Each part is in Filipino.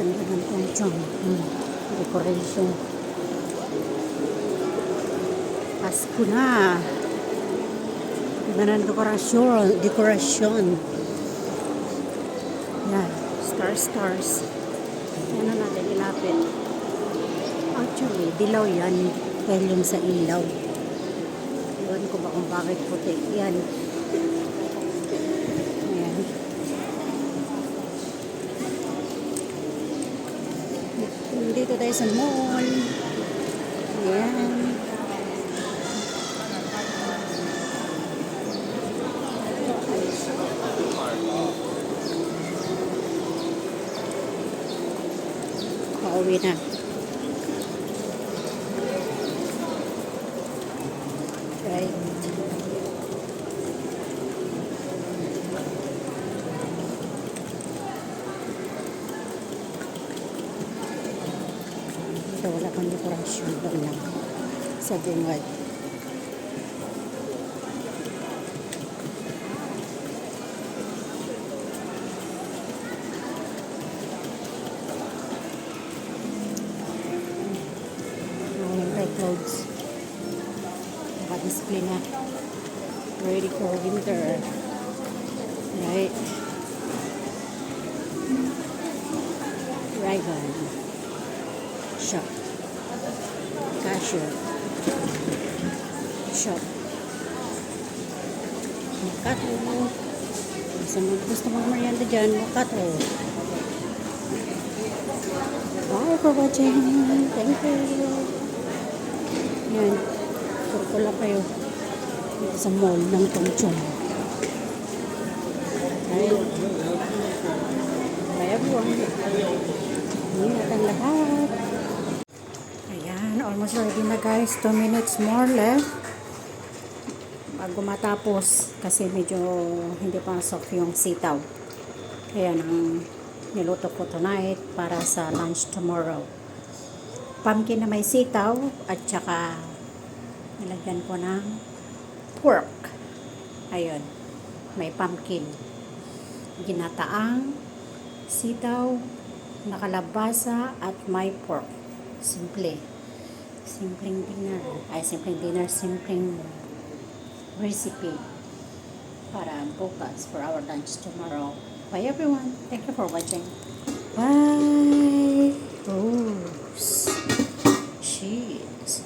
Ganda ng tungchong. Decoration. Pasko na. Ganda ng dekorasyon. Dekorasyon. Yan. Stars. Yan na natin ilapit. Actually, dilaw yan. Dahil yung sa ilaw. Iwan ko ba kung bakit puti. Yan. Ayan. Dito tayo sa mall. Ayan. Pauwi na. Right. Ito wala pang dekorasyon doon lang sa bungad. Winter clothes. Naka-display na. Ready for winter. Right. Rival. Shop. Cashier. Shop. Makato. Sa mga gusto mag-merienda dyan, makato. Bye for watching. Thank you. Yan. Puro ko lang kayo dito sa mall ng Tongchong. Ayun. Bye everyone. Ingat ang lahat. Ayan. Almost ready na guys. 2 minutes more left. Bago matapos. Kasi medyo hindi pasok yung sitaw. Ayan ang niluto ko tonight para sa lunch tomorrow. Pumpkin na may sitaw at saka nilagyan ko ng pork. Ayun, may pumpkin. Ginataang sitaw, nakalabasa at may pork. Simple. Simpleng dinner. Simpleng recipe para bukas for our lunch tomorrow. Bye everyone. Thank you for watching. Bye. Rose. Cheese.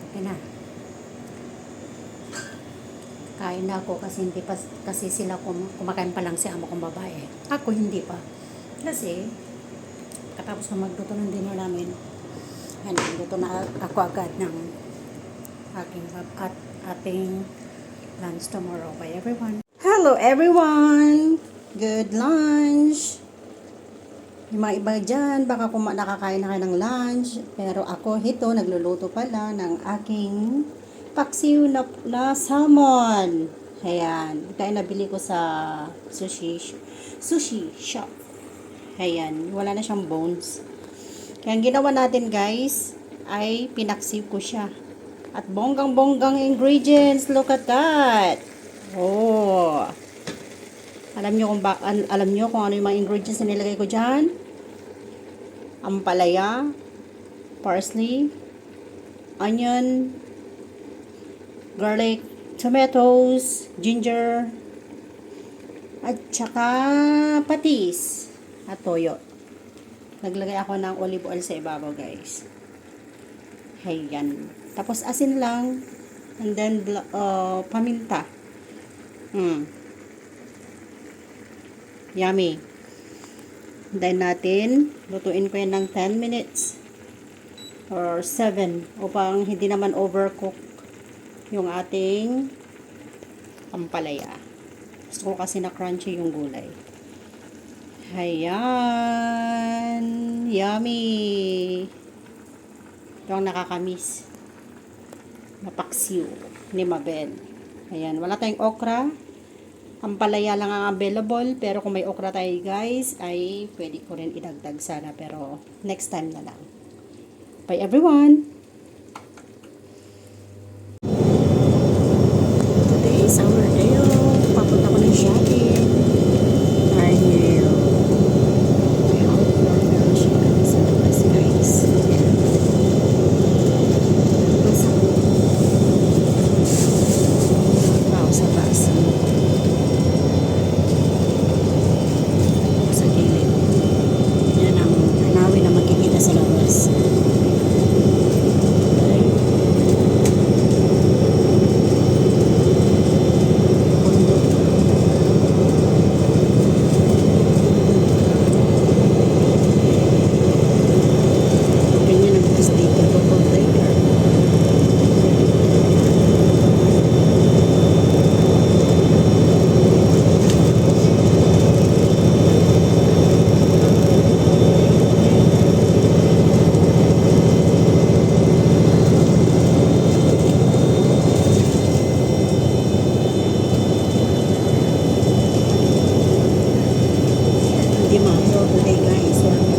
Okay na. Kain na ako kasi hindi pa kasi sila kumakain pa lang si amo kong babae. Ako hindi pa. Kasi katapos na magluto ng dinner namin. Yan, magluto na ako agad ng ating lunch tomorrow. Bye everyone. Hello everyone. Good lunch. Yung mga iba dyan, baka nakakain na kayo ng lunch. Pero ako, ito, nagluluto pala ng aking paksiw na salmon. Ayan. Kaya nabili ko sa sushi shop. Ayan. Wala na siyang bones. Kaya ang ginawa natin, guys, ay pinaksiw ko siya. At bonggang-bonggang ingredients. Look at that. Oh. Alam nyo kung ano yung mga ingredients na nilagay ko dyan? Ampalaya, parsley, onion, garlic, tomatoes, ginger, at saka patis at toyo. Naglagay ako ng olive oil sa ibabaw, guys. Ayan. Tapos asin lang, and then paminta. Yummy. Then natin, lutuin ko yan ng 10 minutes or 7 upang hindi naman overcook yung ating ampalaya. Gusto ko kasi na crunchy yung gulay. Ayan. Yummy. Ito ang nakakamiss. Napaksiw ni Mabel. Ayan. Wala tayong okra. Ampalaya lang ang available, pero kung may okra tayo guys, ay pwede ko rin idagdag sana, pero next time na lang. Bye everyone! Today is our day off. Papunta ko ng shopping. Are you? Mayo today guys.